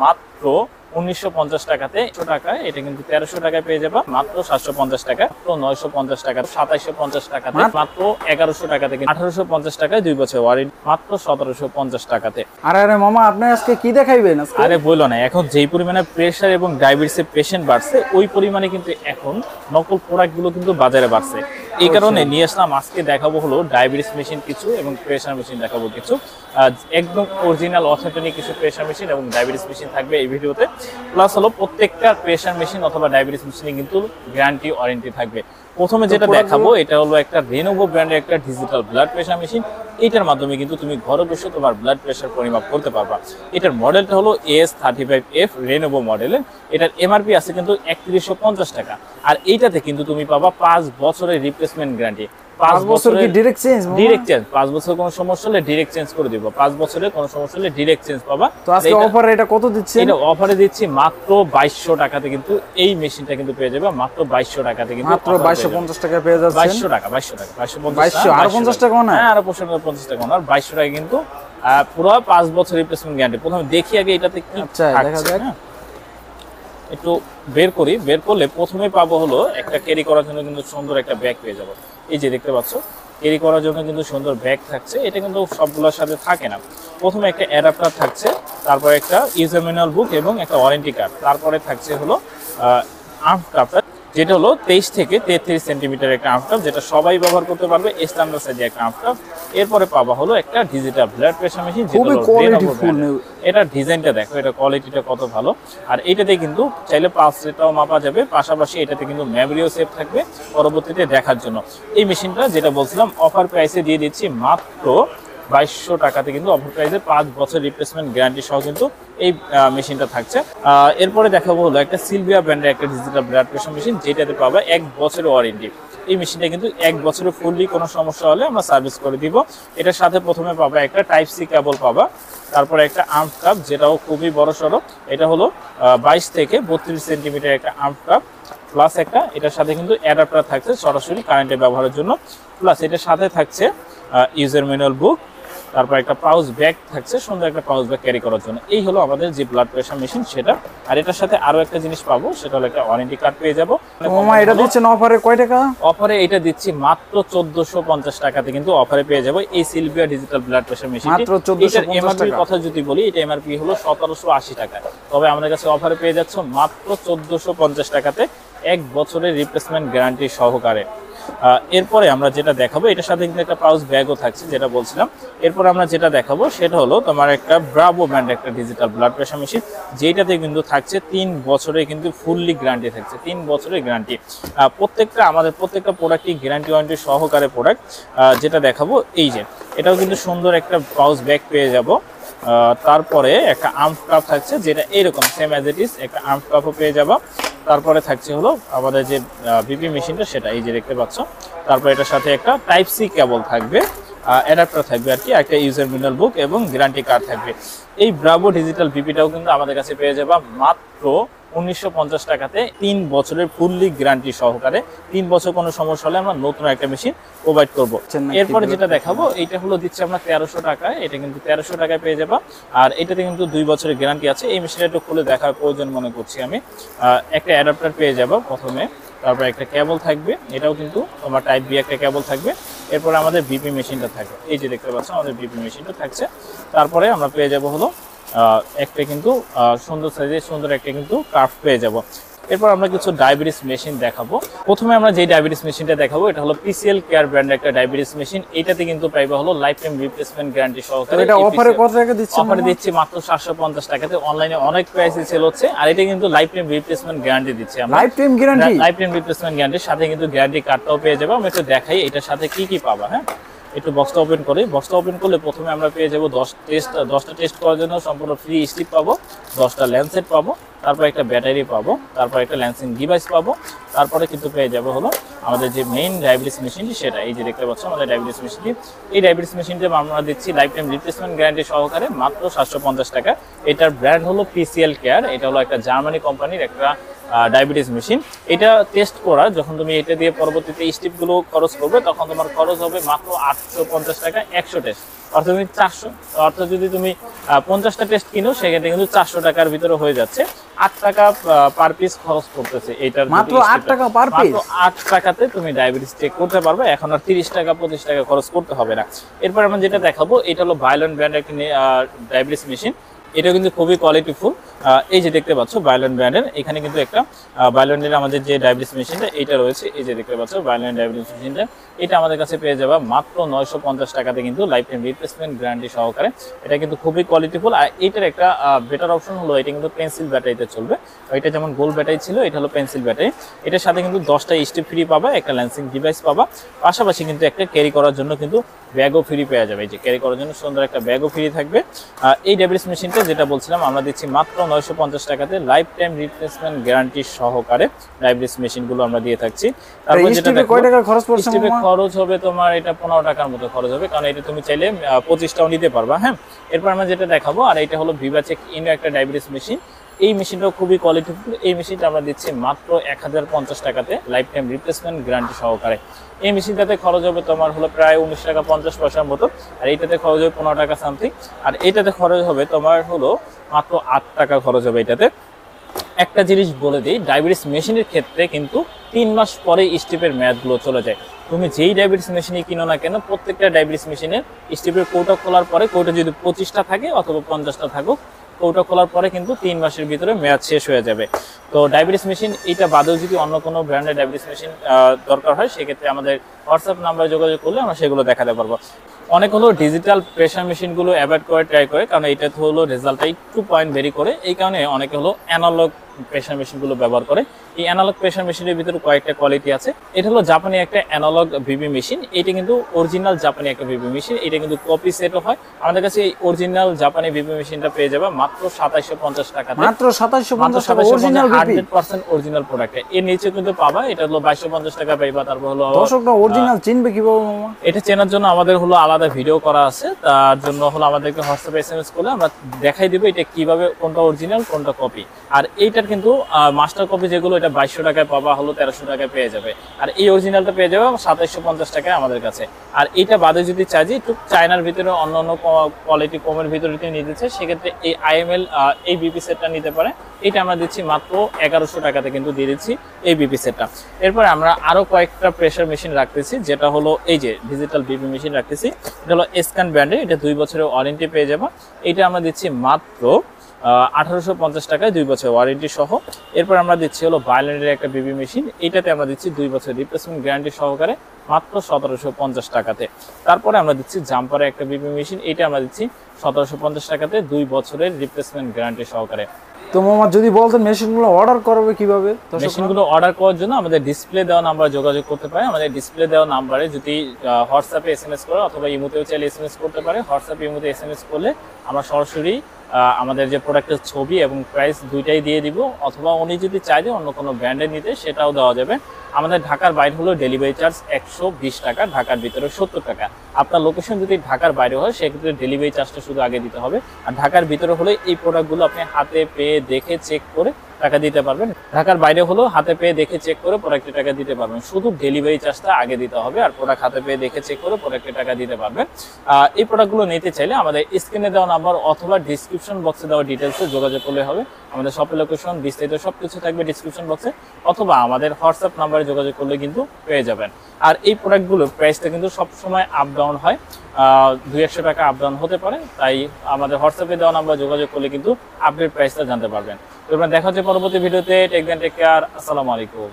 মাত্র 1950 টাকাতে। 100 টাকায় এটা কিন্তু 1300 টাকায় পেয়ে যাবা মাত্র 750 টাকা, তো 950 টাকা, 2750 টাকাতে, মাত্র 1100 টাকাতে, 1850 টাকায় 2 বছর ওয়ারেন্টি, মাত্র 1750 টাকাতে। আরে মামা আপনি আজকে কি দেখাইবেন আজকে? আরে বলো না, এখন যেই পরিমাণে প্রেসার এবং ডায়াবেটিসের পেশেন্ট বাড়ছে, ওই পরিমাণে কিন্তু এখন নকল প্রোডাক্ট গুলো কিন্তু বাজারে বাড়ছে। এই কারণে নিয়ে আসলাম আজকে দেখাবো হলো ডায়াবেটিস মেশিন কিছু এবং প্রেসার মেশিন দেখাবো কিছু। একদম অরিজিনাল অথেন্টিক কিছু প্রেসার মেশিন এবং ডায়াবেটিস মেশিন থাকবে এই ভিডিওতে। প্লাস হলো প্রত্যেকটা প্রেসার মেশিন অথবা ডায়াবেটিস মেশিনে কিন্তু গ্যারান্টি ওয়ারেন্টি থাকবে। প্রথমে যেটা দেখাবো এটা হলো একটা রেনোভো ব্র্যান্ডের একটা ডিজিটাল ব্লাড প্রেসার মেশিন। এটার মাধ্যমে কিন্তু তুমি ঘরে বসে তোমার ব্লাড প্রেসার পরিমাপ করতে পারবা। এটার মডেলটা হলো AS35F রেনোভো মডেলের। এটার এমআরপি আছে কিন্তু 3150 টাকা। আর এইটাতে কিন্তু তুমি পাবা 5 বছরের রিপ্লেসমেন্ট গ্যারান্টি। 5 বছর কি ডাইরেক্ট চেঞ্জ? Direct change. 5 বছর কোনো সমস্যা হলে ডাইরেক্ট চেঞ্জ করে দিব। 5 বছরে কোনো সমস্যা হলে ডাইরেক্ট চেঞ্জ পাবা। তো আজকে অফারে এটা কত দিচ্ছেন? এটা অফারে দিচ্ছি মাত্র 2200 টাকাতে, কিন্তু এই মেশিনটা কিন্তু পেয়ে যাবে মাত্র 2200 টাকাতে, কিন্তু মাত্র 2250 টাকা পেয়ে যাচ্ছেন। 2200 টাকা, 2200 টাকা, 2250 আর 50 টাকা না? হ্যাঁ, আর 50 টাকা না, 2200 টাকা কিন্তু পুরো 5 বছর রিপ্লেসমেন্ট গ্যারান্টি। প্রথমে দেখি আগে এটাতে কি আচ্ছা দেখা যাক। একটু বের করি। বের করলে প্রথমে পাবো হলো একটা ক্যারি করার জন্য কিন্তু সুন্দর একটা ব্যাগ পেয়ে যাবো। এই যে দেখতে পাচ্ছ, ক্যারি করার জন্য কিন্তু সুন্দর ব্যাগ থাকছে। এটা কিন্তু সবগুলোর সাথে থাকে না। প্রথমে একটা অ্যাডাপ্টার থাকছে, তারপরে একটা ইউজার ম্যানুয়াল বুক এবং একটা ওয়ারেন্টি কার্ড, তারপরে থাকছে হলো আর্ম কাপটা, যেটা হলো 23 থেকে 33 সেন্টিমিটার একটা আর্ম কাপ, যেটা সবাই ব্যবহার করতে পারবে, স্ট্যান্ডার্ড সাইজের একটা আর্ম কাপ। এরপরে পাবা হলো একটা ডিজিটাল ব্লাড প্রেসার মেশিন, খুবই কোয়ালিটিফুল। এটা ডিজাইনটা দেখো, এটা কোয়ালিটিটা কত ভালো। আর এটাতে কিন্তু চাইলে পালস রেটটাও মাপা যাবে, পাশাপাশি এটাতে কিন্তু মেমোরিও সেভ থাকবে পরবর্তীতে দেখার জন্য। এই মেশিনটা যেটা বলছিলাম অফার প্রাইসে দিয়ে দিচ্ছি মাত্র 2200 টাকাতে, কিন্তু অফার প্রাইসে 5 বছর রিপ্লেসমেন্ট গ্যারান্টি সহ কিন্তু এই মেশিনটা থাকছে। এরপরে দেখাবো হলো একটা সিলভিয়া ব্র্যান্ডের একটা ডিজিটাল ব্লাড প্রেসার মেশিন, যেটাতে পাবা 1 বছরের ওয়ারেন্টি। এই মেশিনটা কিন্তু 1 বছরের ফুললি কোনো সমস্যা হলে আমরা সার্ভিস করে দিব। এটার সাথে প্রথমে পাবা একটা টাইপ সি কেবল পাবা, তারপরে একটা আর্ম কাপ, যেটাও খুবই বড় সড়ো। এটা হলো 22 থেকে 32 সেন্টিমিটার একটা আর্ম কাপ, প্লাস একটা এটার সাথে কিন্তু অ্যাডাপ্টার থাকছে সরাসরি কারেন্টে ব্যবহারের জন্য। প্লাস এটার সাথে থাকছে ইউজার ম্যানুয়াল বুক, তারপর একটা পাউচ ব্যাগ থাকছে, সুন্দর একটা পাউচ ব্যাগ ক্যারি করার জন্য। এই হলো আমাদের যে ব্লাড প্রেসার মেশিন সেটা। আর এটার সাথে আরো একটা জিনিস পাবো, সেটা হলো একটা ওয়ারেন্টি কার্ড পেয়ে যাবো। মামা এটা দিচ্ছেন অফারে কয় টাকা? অফারে এটা দিচ্ছি মাত্র 1450 টাকাতে, কিন্তু অফারে পেয়ে যাবো এই Sylvia digital blood pressure machine. মাত্র 1450 টাকা। কথা যদি বলি, এটা এমআরপি হলো 1780 টাকা, তবে আমাদের কাছে অফারে পেয়ে যাচ্ছে মাত্র 1450 টাকাতে, 1 বছরের রিপ্লেসমেন্ট গ্যারান্টি সহকারে। এরপরে আমরা যেটা দেখাবো, এটার সাথে কিন্তু একটা পাউচ ব্যাগও থাকছে, যেটা বলছিলাম। এরপরে আমরা যেটা দেখাবো সেটা হলো তোমার একটা ব্রাভো ব্র্যান্ড একটা ডিজিটাল ব্লাড প্রেসার মেশিন, যেটাতে কিন্তু থাকছে 3 বছরের কিন্তু ফুললি গ্যারান্টি থাকছে, 3 বছরের গ্যারান্টি। আমাদের প্রত্যেকটা প্রোডাক্টই গ্যারান্টি ওয়ারেন্টি সহকারে প্রোডাক্ট। যেটা দেখাবো এই যে এটাও কিন্তু সুন্দর একটা পাউচ ব্যাগ পেয়ে যাব। তারপরে একটা আর্ম কাপ থাকছে, যেটা এরকম সেম অ্যাজ ইট ইজ একটা আর্ম কাপও পেয়ে যাবো। তারপরে থাকছে হলো আমাদের যে বিপি মেশিনটা, সেটা এই যে দেখতে পাচ্ছ। তারপর এটার সাথে একটা টাইপ সি কেবল থাকবে, অ্যাডাপ্টার থাকবে আর কি, একটা ইউজার ম্যানুয়াল বুক এবং গ্যারান্টি কার্ড থাকবে। এই ব্রাভো ডিজিটাল বিপিটাও কিন্তু আমাদের কাছে পেয়ে যাবা মাত্র 1950 টাকাতে, 3 বছরের ফুললি গ্যারান্টি সহকারে। 3 বছর কোনো সমস্যা হলে আমরা নতুন একটা মেশিন প্রোভাইড করবো। এরপরে যেটা দেখাবো, এইটা হলো দিচ্ছে আমরা 1300 টাকায়, এটা কিন্তু 1300 টাকায় পেয়ে যাবা। আর এটাতে কিন্তু 2 বছরের গ্যারান্টি আছে। এই মেশিনটা একটু খুলে দেখার প্রয়োজন মনে করছি আমি। একটা অ্যাডাপ্টার পেয়ে যাবো প্রথমে, তারপর একটা কেবল থাকবে, এটাও কিন্তু তোমার টাইপ বি একটা কেবল থাকবে। এরপরে আমাদের বিপি মেশিনটা থাকবে, এই যে দেখতে পাচ্ছ আমাদের বিপি মেশিনটা থাকছে। তারপরে আমরা পেয়ে যাবো হলো একটা কিন্তু সুন্দর সাইজের সুন্দর একটা কিন্তু কার্ভ পেয়ে যাব। এরপর আমরা কিছু ডায়াবেটিস মেশিন দেখাবো। প্রথমে আমরা যে ডায়াবেটিস মেশিনটা দেখাবো, এটা হলো পিসিএল কেয়ার ব্র্যান্ডের একটা ডায়াবেটিস মেশিন। এটাতে কিন্তু পাইবা হলো লাইফ টাইম রিপ্লেসমেন্ট গ্যারান্টি সহকারে। এটা অফারে কত টাকা দিচ্ছেন? অফারে দিচ্ছি মাত্র 750 টাকাতে। অনলাইনে অনেক প্রাইসে সেল হচ্ছে, আর এটা কিন্তু লাইফ টাইম রিপ্লেসমেন্ট গ্যারান্টি দিচ্ছি আমরা। Life time guarantee? Life time replacement গ্যারান্টির সাথে কিন্তু গ্যারান্টি কার্ডটাও পেয়ে যাবো। আমি একটু দেখাই এটার সাথে কি কি পাবা। হ্যাঁ, একটু বক্সটা ওপেন করি। বক্সটা ওপেন করলে প্রথমে আমরা পেয়ে যাবো 10টা টেস্ট করার জন্য সম্পূর্ণ ফ্রি স্টিপ পাবো, 10টা ল্যান্সেট পাবো, তারপর একটা ব্যাটারি পাবো, তারপর একটা ল্যান্সিং ডিভাইস পাবো। তারপরে কিন্তু পেয়ে যাবো হলো আমাদের যে মেইন ডায়াবেটিস মেশিনটি, সেটা এই যে দেখতে পাচ্ছ আমাদের ডায়াবেটিস মেশিনটি। এই ডায়াবেটিস মেশিনটি আমরা দিচ্ছি লাইফ টাইম রিপ্লেসমেন্ট গ্যারান্টি সহকারে মাত্র 750 টাকা। এটার ব্র্যান্ড হলো পিসিএল কেয়ার। এটা হলো একটা জার্মানি কোম্পানির একটা ডায়াবেটিস মেশিন। এটা টেস্ট করা, যখন তুমি এটা দিয়ে পরবর্তীতে স্টিপগুলো খরচ করবে, তখন তোমার খরচ হবে মাত্র 850 টাকা 100 টেস্ট। অর্থাৎ তুমি 400, অর্থাৎ যদি তুমি 50টা টেস্ট কিনো সেক্ষেত্রে কিন্তু 400 টাকার ভিতরে হয়ে যাচ্ছে। 8 টাকা পার পিস খরচ করতেছে এইটার, মাত্র 8 টাকা পার পিস, মাত্র 8 টাকাতে তুমি ডায়াবেটিস চেক করতে পারবে। এখন আর 30 টাকা 25 টাকা খরচ করতে হবে না। এরপর আমরা যেটা দেখাবো এটা হলো ভায়োলেন্ট ব্র্যান্ডের একটি ডায়াবেটিস মেশিন। এটা কিন্তু খুবই কোয়ালিটিফুল। এই যে দেখতে পাচ্ছ ভায়োলেন্ট ব্র্যান্ডের, এখানে কিন্তু একটা ভায়োলেন্টের আমাদের যে ডায়াবেটিস মেশিনটা এইটা রয়েছে, এই যে দেখতে পাচ্ছ ভায়োলেন্ট ডায়াবেটিস মেশিনটা, এটা আমাদের কাছে পেয়ে যাবে মাত্র 950 টাকাতে কিন্তু লাইফ টাইম রিপ্লেসমেন্ট গ্যারান্টি সহকারে। এটা কিন্তু খুবই কোয়ালিটিফুল। আর এইটার একটা বেটার অপশন হলো এটা কিন্তু পেন্সিল ব্যাটারিতে চলবে। এটা যেমন গোল ব্যাটারি ছিল, এটা হলো পেন্সিল ব্যাটারি। এটার সাথে কিন্তু 10টা স্টিপ ফ্রি পাবা, একটা ল্যান্সিং ডিভাইস পাবা, পাশাপাশি কিন্তু একটা ক্যারি করার জন্য কিন্তু ব্যাগও ফ্রি পেয়ে যাবে। এই যে ক্যারি করার জন্য সুন্দর একটা ব্যাগও ফ্রি থাকবে। এই ডায়াবেটিস মেশিনটা যেটা বলছিলাম আমরা দিচ্ছি মাত্র 950 টাকাতে লাইফ টাইম রিপ্লেসমেন্ট গ্যারান্টি সহকারে ডায়াবেটিস মেশিনগুলো আমরা দিয়ে থাকছি। তারপর যেটা দেখো কয় টাকা খরচ পড়ছে? স্টিপে খরচ হবে তোমার এটা 15 টাকার মতো খরচ হবে, কারণ এটা তুমি চাইলে 25টাও নিতে পারবা। হ্যাঁ, এরপর আমরা যেটা দেখাবো, আর এটা হলো ভিভাচেক ইনো একটা ডায়াবেটিস মেশিন। এই মেশিনটাও খুবই কোয়ালিটিফুল। এই মেশিনটা আমরা দিচ্ছি মাত্র 1050 টাকাতে লাইফ টাইম রিপ্লেসমেন্ট গ্যারান্টি সহকারে। এই মেশিনটাতে খরচ হবে তোমার হলো প্রায় 19 টাকা 50 পয়সার মতো, আর এইটাতে খরচ হবে 15 টাকা সামথিং, আর এইটাতে খরচ হবে তোমার হলো মাত্র 8 টাকা খরচ হবে এটাতে। একটা জিনিস বলে দিই, ডায়াবেটিস মেশিনের ক্ষেত্রে কিন্তু 3 মাস পরে স্টিপের মেয়াদগুলো চলে যায়। তুমি যেই ডায়াবেটিস মেশিনই কিনো না কেন, প্রত্যেকটা ডায়াবেটিস মেশিনের স্টিপের কৌটা খোলার পরে, কৌটা যদি 25টা থাকে অথবা 50টা থাকুক, কৌটা খোলার পরে কিন্তু 3 মাসের ভিতরে মেয়াদ শেষ হয়ে যাবে। তো ডায়াবেটিস মেশিন এটা বাদেও যদি অন্য কোনো ব্র্যান্ডের ডায়াবেটিস মেশিন দরকার হয়, সেক্ষেত্রে আমাদের হোয়াটসঅ্যাপ নাম্বারে যোগাযোগ করলে আমরা সেগুলো দেখাতে পারবো। অনেক হলো ডিজিটাল প্রেশার মেশিনগুলো অ্যাভয়েড করে ট্রাই করে, কারণ এটা তো হলো রেজাল্টটা একটু পয়েন্ট ভেরি করে। এই কারণে অনেকে হলো অ্যানালগ প্রেশার মেশিনগুলো ব্যবহার করে। এই অ্যানালগ প্রেশার মেশিনের ভিতরে কয়েকটা কোয়ালিটি আছে। এটা হলো জাপানি একটা অ্যানালগ ভিবি মেশিন। এটা কিন্তু অরিজিনাল জাপানি একটা ভিবি মেশিন। এটা কিন্তু কপি সেটও হয়। আমাদের কাছে এই অরিজিনাল জাপানি ভিবি মেশিনটা পেয়ে যাবে মাত্র 2750 টাকাতে। মাত্র 2750 টাকা অরিজিনাল ভিবি, 100% অরিজিনাল প্রোডাক্ট। এর নিচে কিন্তু পাবা এটা হলো 2250 টাকা পাইবা। তারপর হলো দর্শকরা অরিজিনাল চিনবে কিভাবে মামা? এটা চেনার জন্য আমাদের হলো আলাদা ভিডিও করা আছে। তার জন্য হলো আমাদেরকে হোয়াটসঅ্যাপে এসএমএস করলে আমরা দেখাই দিব এটা কিভাবে কোনটা অরিজিনাল কোনটা কপি। আর এইটার কিন্তু মাস্টার কপি যেগুলো এটা 2200 টাকায় পাবা, হলো 1300 টাকায় পেয়ে যাবে। আর এই অরিজিনালটা পেয়ে যাবে 2750 টাকায় আমাদের কাছে। আর এইটা বাদে যদি চাই যে একটু চায়নার ভিতরে অন্য অন্য কোয়ালিটি কমের ভিতরে নিতে চাই, সেক্ষেত্রে এই আইএমএল এই বিপি সেটটা নিতে পারে। এটা আমরা দিচ্ছি মাত্র 1100 টাকাতে কিন্তু দিয়ে দিচ্ছি এই বিপি সেটটা। এরপর আমরা আরো কয়েকটা প্রেসার মেশিন রাখতেছি, যেটা হলো এই যে ডিজিটাল বিপি মেশিন রাখতেছি। এটা হলো এসকান ব্র্যান্ডের, এটা 2 বছরের ওয়ারেন্টি পেয়ে যাবে। এটা আমরা দিচ্ছি মাত্র 1850 টাকায় 2 বছর ওয়ারেন্টি সহ। এরপর আমরা দিচ্ছি হলো ভায়োলেন্টের একটা বিবি মেশিন। এটাতে আমরা দিচ্ছি 2 বছর রিপ্লেসমেন্ট গ্যারান্টি সহকারে মাত্র 1750 টাকাতে। তারপরে আমরা দিচ্ছি জাম্পারের একটা বিবি মেশিন। এটা আমরা দিচ্ছি 1750 টাকাতে 2 বছরের রিপ্লেসমেন্ট গ্যারান্টি সহকারে। তো মামা যদি বলতেন মেশিনগুলো অর্ডার করবে কিভাবে? মেশিনগুলো অর্ডার করার জন্য আমাদের ডিসপ্লে দেওয়া নাম্বার যোগাযোগ করতে পারে। আমাদের ডিসপ্লে দেওয়া নাম্বারে যদি হোয়াটসঅ্যাপে এসএমএস করে অথবা ইমোতেও চাইলে এসএমএস করতে পারে। হোয়াটসঅ্যাপে ইমোতে এসএমএস করলে আমরা সরাসরি আমাদের যে প্রোডাক্টের ছবি এবং প্রাইস দুইটাই দিয়ে দিব, অথবা উনি যদি চাই যে অন্য কোনো ব্র্যান্ডের নিতে সেটাও দেওয়া যাবে। আমাদের ঢাকার বাইরে হলো ডেলিভারি চার্জ 120 টাকা, ঢাকার ভিতরে 70 টাকা। আপনার লোকেশন যদি ঢাকার বাইরে হয় সেক্ষেত্রে ডেলিভারি চার্জটা শুধু আগে দিতে হবে। আর ঢাকার ভিতরে হলে এই প্রোডাক্টগুলো আপনি হাতে পেয়ে দেখে চেক করে টাকা দিতে পারবেন। ঢাকার বাইরে হলো হাতে পেয়ে দেখে চেক করে প্রোডাক্টের টাকা দিতে পারবেন। শুধু ডেলিভারি চার্জটা আগে দিতে হবে, আর প্রোডাক্ট হাতে পেয়ে দেখে চেক করে প্রোডাক্টের টাকা দিতে পারবেন। এই প্রোডাক্টগুলো নিতে চাইলে আমাদের স্ক্রিনে দেওয়া নাম্বার অথবা ডিসক্রিপশন বক্সে দেওয়া ডিটেলসে যোগাযোগ করলে হবে। আমাদের শপের লোকেশন বিস্তারিত সবকিছু থাকবে ডিসক্রিপশন বক্সে, অথবা আমাদের হোয়াটসঅ্যাপ নাম্বারে যোগাযোগ করলে কিন্তু পেয়ে যাবেন। আর এই প্রোডাক্টগুলোর প্রাইসটা কিন্তু সবসময় আপ ডাউন হয়, 200 টাকা আপ ডাউন হতে পারে। তাই আমাদের হোয়াটসঅ্যাপে দেওয়া নাম্বার যোগাযোগ করলে কিন্তু আপডেট প্রাইসটা জানতে পারবেন। তো দেখা হচ্ছে পরবর্তী ভিডিওতে। টেক কেয়ার, আসসালামু আলাইকুম।